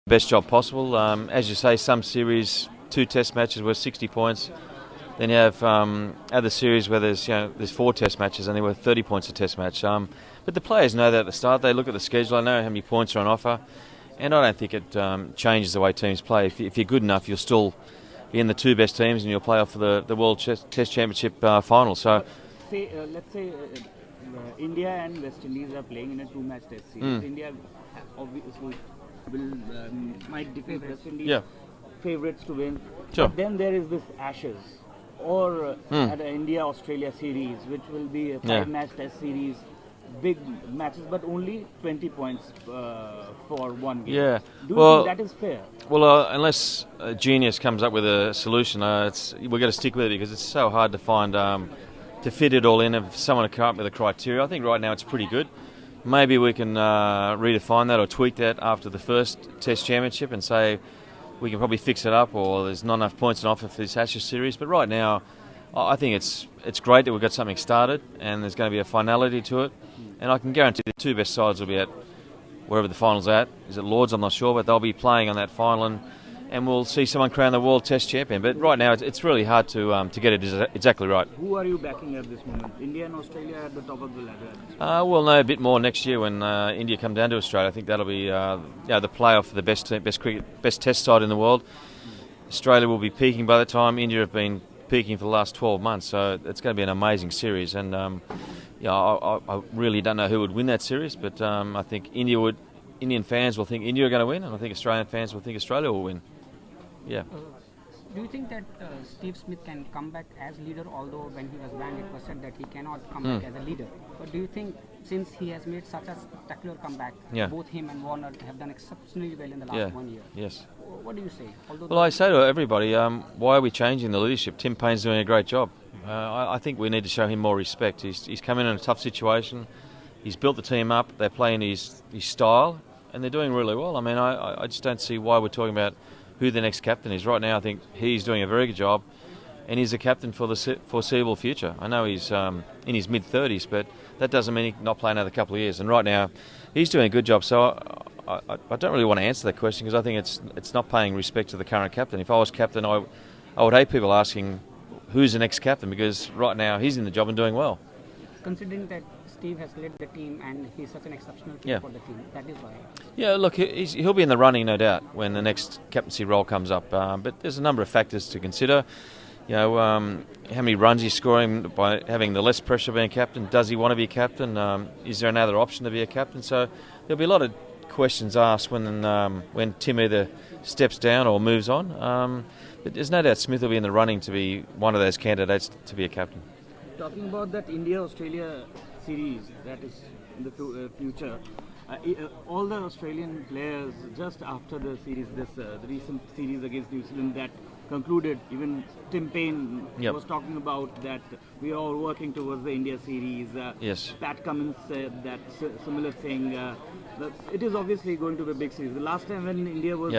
best job possible. As you say, some series, 2 test matches worth 60 points. Then you have other series where there's 4 test matches and they're worth 30 points a test match. But the players know that at the start. They look at the schedule, they know how many points are on offer, and I don't think it changes the way teams play. If you're good enough, you'll still be in the 2 best teams and you'll play off for the World Test Championship final. So, let's say India and West Indies are playing in a 2-match test series. India obviously might defeat West Indies favourites to win. Sure. But then there is this Ashes or at an India-Australia series, which will be a 5-match test series, big matches, but only 20 points for one game. Yeah. Do you think that is fair? Well, unless a genius comes up with a solution, we've got to stick with it because it's so hard to find to fit it all in. If someone to come up with a criteria, I think right now it's pretty good. Maybe we can redefine that or tweak that after the first Test Championship and say we can probably fix it up, or there's not enough points on offer for this Ashes series. But right now, I think it's great that we've got something started and there's going to be a finality to it. And I can guarantee the 2 best sides will be at wherever the final's at. Is it Lords? I'm not sure, but they'll be playing on that final, and we'll see someone crown the World Test Champion. But right now, it's really hard to get it exactly right. Who are you backing at this moment? India and Australia at the top of the ladder? We'll know a bit more next year when India come down to Australia. I think that'll be the playoff for the best Test side in the world. Australia will be peaking by the time. India have been peaking for the last 12 months, so it's going to be an amazing series. And I really don't know who would win that series, but I think Indian fans will think India are going to win, and I think Australian fans will think Australia will win. Yeah. Do you think that Steve Smith can come back as leader, although when he was banned it was said that he cannot come back as a leader? But do you think since he has made such a spectacular comeback, both him and Warner have done exceptionally well in the last 1 year? Yes. What do you say? Well, I say to everybody, why are we changing the leadership? Tim Paine's doing a great job. I think we need to show him more respect. He's come in a tough situation. He's built the team up. They're playing his style, and they're doing really well. I mean, I just don't see why we're talking about who the next captain is. Right now, I think he's doing a very good job, and he's a captain for the foreseeable future. I know he's in his mid-30s, but that doesn't mean he can not play another couple of years. And right now, he's doing a good job. So I don't really want to answer that question because I think it's not paying respect to the current captain. If I was captain, I would hate people asking who's the next captain, because right now he's in the job and doing well. Considering that Steve has led the team and he's such an exceptional player for the team, that is why. Yeah, look, he'll be in the running, no doubt, when the next captaincy role comes up. But there's a number of factors to consider. How many runs he's scoring by having the less pressure being captain. Does he want to be captain? Is there another option to be a captain? So there'll be a lot of questions asked when Tim either steps down or moves on. But there's no doubt Smith will be in the running to be one of those candidates to be a captain. Talking about that India-Australia series that is in the future, all the Australian players just after the series, the recent series against New Zealand that concluded, even Tim Paine was talking about that we are all working towards the India series. Yes. Pat Cummins said that similar thing. It is obviously going to be a big series. The last time when India was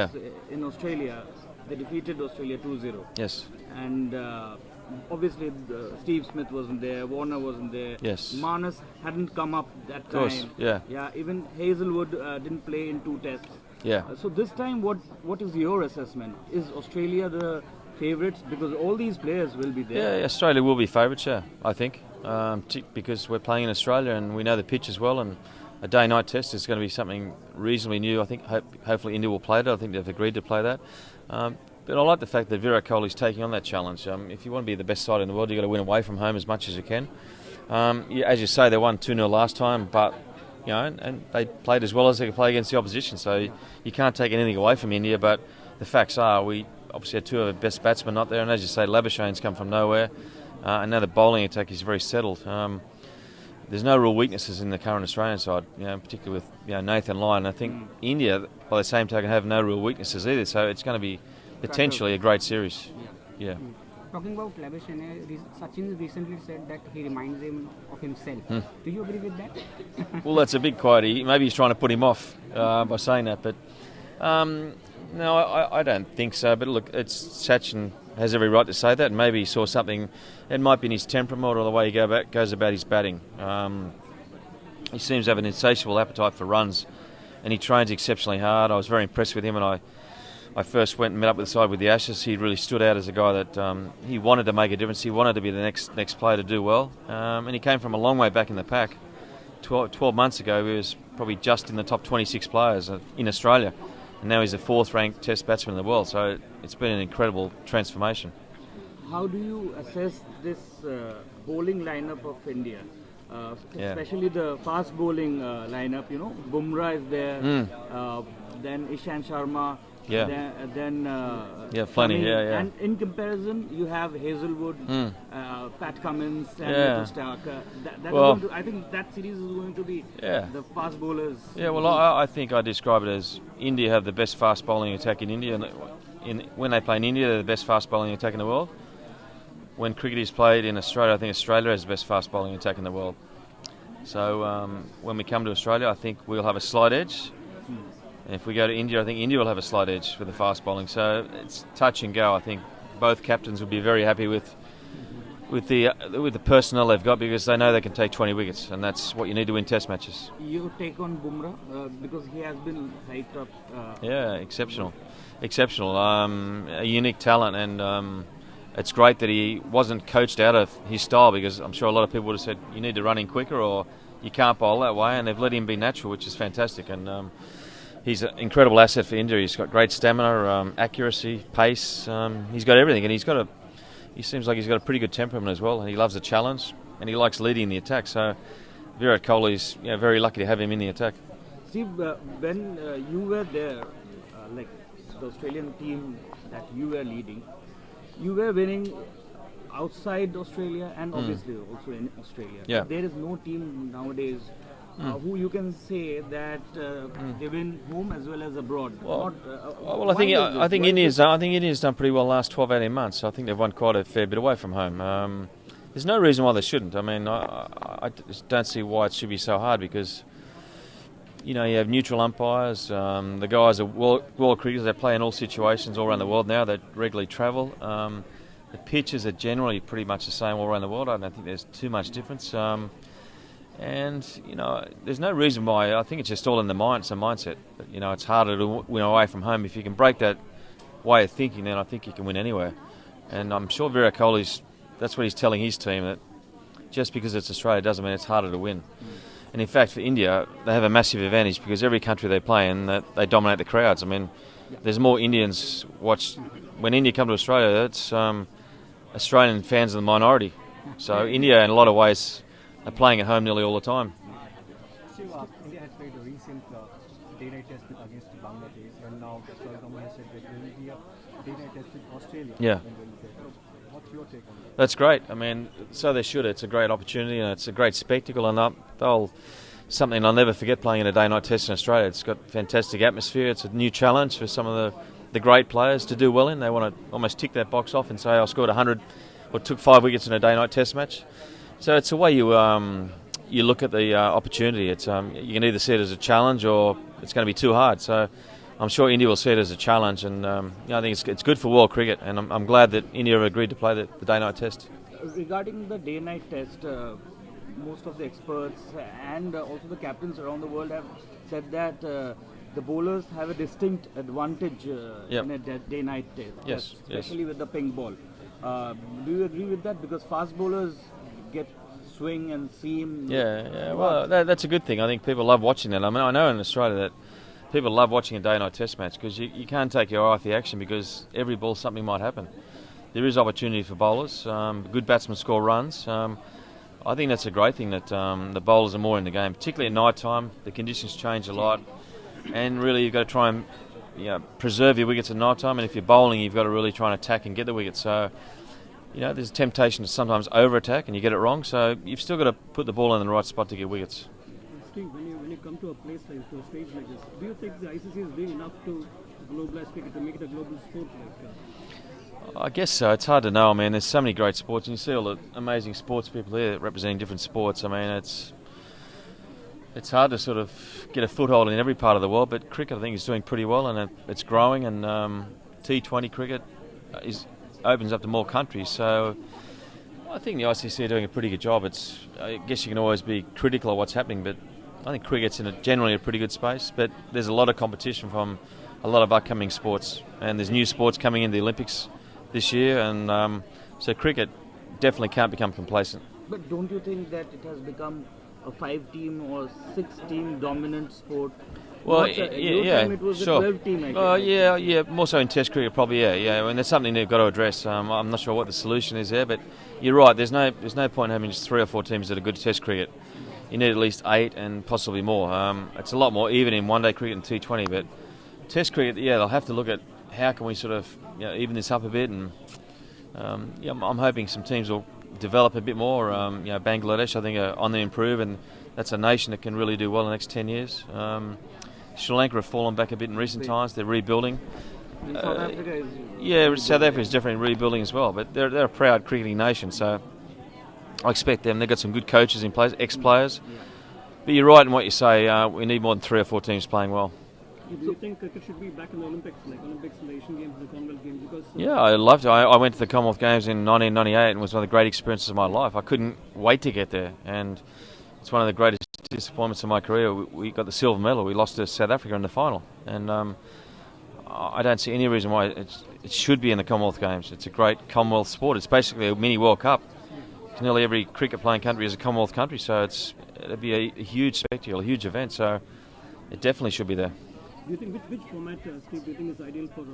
in Australia, they defeated Australia 2-0. Yes. And obviously Steve Smith wasn't there, Warner wasn't there. Yes. Marnus hadn't come up that time. Of course, yeah. Yeah, even Hazelwood didn't play in 2 tests. Yeah. So this time, what is your assessment? Is Australia the favourites? Because all these players will be there. Yeah, Australia will be favourites, I think. Because we're playing in Australia and we know the pitch as well, and a day-night test is going to be something reasonably new. I think hopefully India will play it. I think they've agreed to play that. But I like the fact that Virat Kohli's taking on that challenge. If you want to be the best side in the world, you've got to win away from home as much as you can. As you say, they won 2-0 last time, but and they played as well as they could play against the opposition. So you can't take anything away from India. But the facts are, we obviously had 2 of the best batsmen not there, and as you say, Labuschagne's come from nowhere. And now the bowling attack is very settled. There's no real weaknesses in the current Australian side, particularly with Nathan Lyon. I think India, by the same token, have no real weaknesses either. So it's going to be potentially a great series. Yeah. Talking about Labuschagne, Sachin recently said that he reminds him of himself. Do you agree with that? Well, that's a big quote. Maybe he's trying to put him off by saying that, but no, I don't think so. But look, Sachin has every right to say that, and maybe he saw something. It might be in his temperament or the way he goes about his batting. He seems to have an insatiable appetite for runs, and he trains exceptionally hard. I was very impressed with him, and I first went and met up with the side with the Ashes. He really stood out as a guy that he wanted to make a difference. He wanted to be the next player to do well, and he came from a long way back in the pack. 12 months ago, he was probably just in the top 26 players in Australia, and now he's the 4th ranked Test batsman in the world. So it's been an incredible transformation. How do you assess this bowling lineup of India? Especially the fast bowling lineup, you know, Bumrah is there, then Ishant Sharma, then plenty, and in comparison you have Hazelwood, Pat Cummins and Mitchell Stark. I think that series is going to be the fast bowlers. Yeah, well, I think I describe it as India have the best fast bowling attack in India, and when they play in India, they're the best fast bowling attack in the world. When cricket is played in Australia, I think Australia has the best fast bowling attack in the world. So when we come to Australia, I think we'll have a slight edge. And if we go to India, I think India will have a slight edge with the fast bowling. So it's touch and go. I think both captains will be very happy with the personnel they've got, because they know they can take 20 wickets, and that's what you need to win Test matches. Your take on Bumrah, because he has been hyped up. Exceptional. A unique talent, and it's great that he wasn't coached out of his style, because I'm sure a lot of people would have said you need to run in quicker or you can't bowl that way, and they've let him be natural, which is fantastic. And he's an incredible asset for India. He's got great stamina, accuracy, pace. He's got everything, and he seems like he's got a pretty good temperament as well, and he loves a challenge, and he likes leading the attack. So Virat Kohli's very lucky to have him in the attack. Steve, when you were there, like the Australian team that you were leading, you were winning outside Australia and obviously also in Australia. Yeah. There is no team nowadays who you can say that they win home as well as abroad. I think India's done pretty well the last 12, 18 months. I think they've won quite a fair bit away from home. There's no reason why they shouldn't. I mean, I just don't see why it should be so hard, because you have neutral umpires. The guys are world cricketers. They play in all situations all around the world now. They regularly travel. The pitches are generally pretty much the same all around the world. I don't think there's too much difference. And there's no reason why. I think it's just all in the mind. It's a mindset. But, it's harder to win away from home. If you can break that way of thinking, then I think you can win anywhere. And I'm sure Virat Kohli's, that's what he's telling his team, that just because it's Australia doesn't mean it's harder to win. And in fact, for India, they have a massive advantage, because every country they play in, they dominate the crowds. I mean, there's more Indians watch when India come to Australia. It's Australian fans are the minority. So India, in a lot of ways, are playing at home nearly all the time. So India has played a recent day-night test against Bangladesh, and now the government has said that there will be a day-night test with Australia. Yeah. What's your take on that? That's great. I mean, so they should. It's a great opportunity, and it's a great spectacle, and something I'll never forget, playing in a day-night test in Australia. It's got fantastic atmosphere. It's a new challenge for some of the great players to do well in. They want to almost tick that box off and say, I scored 100 or took 5 wickets in a day-night test match. So it's a way you look at the opportunity. It's you can either see it as a challenge or it's going to be too hard. So I'm sure India will see it as a challenge, and I think it's good for world cricket, and I'm glad that India have agreed to play the day-night test. Regarding the day-night test, most of the experts and also the captains around the world have said that the bowlers have a distinct advantage in a day-night test, especially with the pink ball. Do you agree with that? Because fast bowlers get swing and seam. Well, that's a good thing. I think people love watching that. I mean, I know in Australia that people love watching a day-night test match, because you can't take your eye off the action, because every ball something might happen. There is opportunity for bowlers. Good batsmen score runs. I think that's a great thing that the bowlers are more in the game, particularly at night time. The conditions change a lot, and really you've got to try and preserve your wickets at night time. And if you're bowling, you've got to really try and attack and get the wickets. So there's a temptation to sometimes over-attack and you get it wrong. So you've still got to put the ball in the right spot to get wickets. Steve, when you come to a place like to a stage like this, do you think the ICC is doing enough to globalize cricket, to make it a global sport I guess so. It's hard to know. I mean, there's so many great sports, and you see all the amazing sports people here representing different sports. I mean, it's hard to sort of get a foothold in every part of the world, but cricket, I think, is doing pretty well, and it's growing, and T20 cricket opens up to more countries. So I think the ICC are doing a pretty good job. I guess you can always be critical of what's happening, but I think cricket's in generally a pretty good space, but there's a lot of competition from a lot of upcoming sports, and there's new sports coming in the Olympics this year, and so cricket definitely can't become complacent. But don't you think that it has become a 5-team or 6-team dominant sport? Well, Time it was sure. a 12-team, I guess. Yeah. More so in Test cricket, probably. Yeah. And that's something they've got to address. I'm not sure what the solution is there, but you're right. There's no point having just 3 or 4 teams that are good at Test cricket. You need at least 8 and possibly more. It's a lot more even in one-day cricket and T20, but Test cricket, they'll have to look at how can we sort of even this up a bit, and I'm hoping some teams will develop a bit more. Bangladesh, I think, are on the improve, and that's a nation that can really do well in the next 10 years. Sri Lanka have fallen back a bit in recent times. They're rebuilding. South Africa is South Africa is definitely rebuilding as well, but they're a proud cricketing nation, so I expect them. They've got some good coaches in place, ex-players. But you're right in what you say. We need more than 3 or 4 teams playing well. Do you think cricket should be back in the Olympics, like Olympics, the Asian Games, the Commonwealth Games? Because I loved it. I went to the Commonwealth Games in 1998 and it was one of the great experiences of my life. I couldn't wait to get there, and it's one of the greatest disappointments of my career. We got the silver medal. We lost to South Africa in the final, and I don't see any reason why it should be in the Commonwealth Games. It's a great Commonwealth sport. It's basically a mini World Cup. Nearly every cricket playing country is a Commonwealth country, so it'd be a huge spectacle, a huge event. So it definitely should be there. Do you think which format, Steve, do you think is ideal for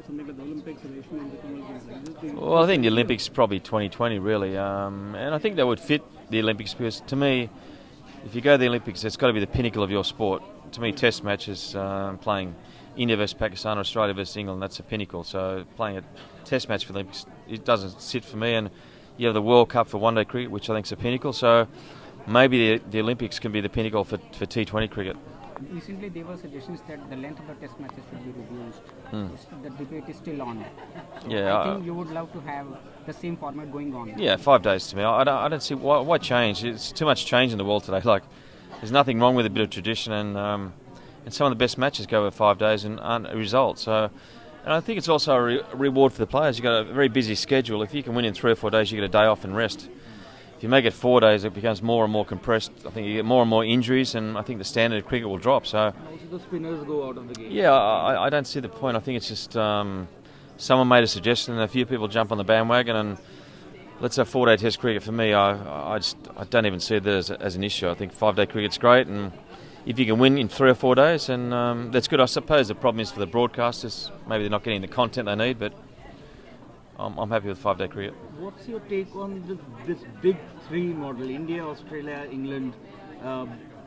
something like the Olympics or Asian and the Commonwealth Games? Well, I think the Olympics probably 2020 really, and I think that would fit the Olympics because to me, if you go to the Olympics, it's got to be the pinnacle of your sport. To me, Test matches, playing India versus Pakistan or Australia versus England, that's a pinnacle. So playing a Test match for the Olympics, it doesn't sit for me. And you have the World Cup for one-day cricket, which I think is a pinnacle. So maybe the Olympics can be the pinnacle for T20 cricket. Recently, there were suggestions that the length of the Test matches should be reduced. The debate is still on. I think you would love to have the same format going on. Yeah, 5 days to me. I don't see why change. It's too much change in the world today. Like, there's nothing wrong with a bit of tradition, and some of the best matches go over 5 days and aren't a result. So, and I think it's also a reward for the players. You've got a very busy schedule. If you can win in 3 or 4 days, you get a day off and rest. If you make it 4 days, it becomes more and more compressed. I think you get more and more injuries, and I think the standard of cricket will drop. So, also the spinners go out of the game. Yeah, I don't see the point. I think it's just someone made a suggestion, and a few people jump on the bandwagon, and let's have 4-day Test cricket. For me, I don't even see that as an issue. I think 5-day cricket's great, and if you can win in 3 or 4 days, and that's good. I suppose the problem is for the broadcasters. Maybe they're not getting the content they need, but I'm happy with 5-day cricket. What's your take on this big 3 model? India, Australia, England.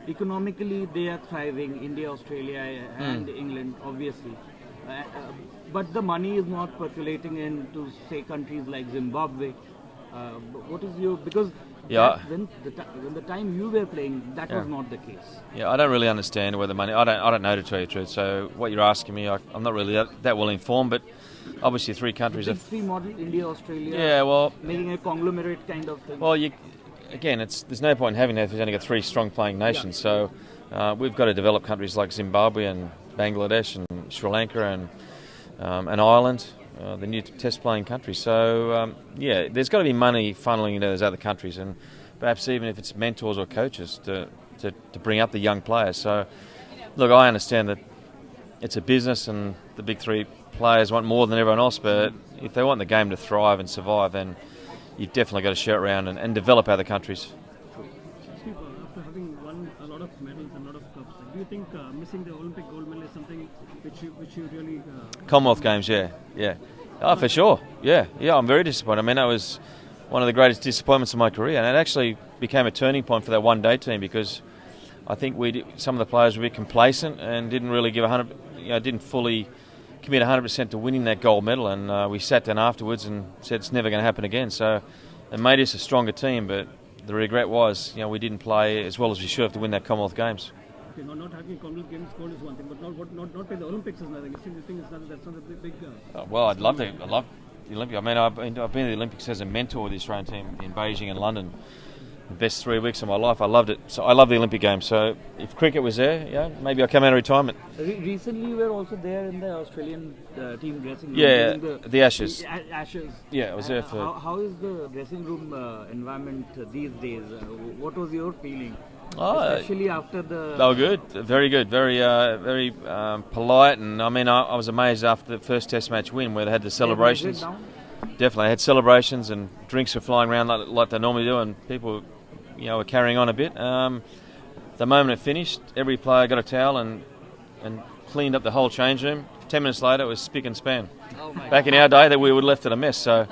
Economically, they are thriving. India, Australia, and England, obviously. But the money is not percolating into, say, countries like Zimbabwe. What is your when the time you were playing, that was not the case. Yeah, I don't really understand where the money. I don't know, to tell you the truth. So what you're asking me, I'm not really that well informed. But obviously, 3 countries. The 3 model: India, Australia. Yeah, well, making a conglomerate kind of thing. Well, there's no point in having that if you've only got 3 strong playing nations. So we've got to develop countries like Zimbabwe and Bangladesh and Sri Lanka and Ireland. The new Test playing countries. So, there's got to be money funneling into those other countries, and perhaps even if it's mentors or coaches to bring up the young players. So, look, I understand that it's a business and the big 3 players want more than everyone else, but if they want the game to thrive and survive, then you've definitely got to share it around and develop other countries. Steve, after having won a lot of medals and a lot of cups, do you think missing the Olympic gold medal is something which you really... Commonwealth Games, yeah. Oh, for sure. Yeah, I'm very disappointed. I mean, that was one of the greatest disappointments of my career, and it actually became a turning point for that one-day team because I think some of the players were a bit complacent and didn't really give didn't fully commit 100% to winning that gold medal, and we sat down afterwards and said it's never going to happen again. So it made us a stronger team, but the regret was, we didn't play as well as we should have to win that Commonwealth Games. Okay, not having Commonwealth Games gold is one thing, but not play the Olympics is another thing. You think that's not a big... well, I'd love the Olympics. I mean, I've been to the Olympics as a mentor with the Australian team in Beijing and London. The best 3 weeks of my life. I loved it. So I love the Olympic Games. So if cricket was there, maybe I'll come out of retirement. Recently, you were also there in the Australian team dressing room. Yeah, the Ashes. Ashes. Yeah, I was there for... How is the dressing room environment these days? What was your feeling? especially after the... They were good, very good, very polite, and I mean I was amazed after the first Test match win where they had the celebrations. Definitely had celebrations and drinks were flying around like they normally do, and people, were carrying on a bit. The moment it finished, every player got a towel and cleaned up the whole change room. 10 minutes later, it was spick and span. Back in our day, that we would have left it a mess. So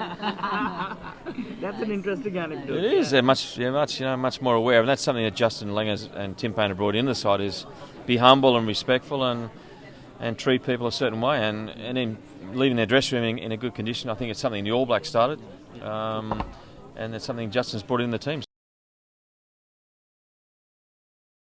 that's an interesting anecdote. It is. They're much more aware, and that's something that Justin Langer and Tim Payne have brought into the side: is be humble and respectful and treat people a certain way, and in leaving their dressing room in a good condition. I think it's something the All Blacks started, and it's something Justin's brought in the team.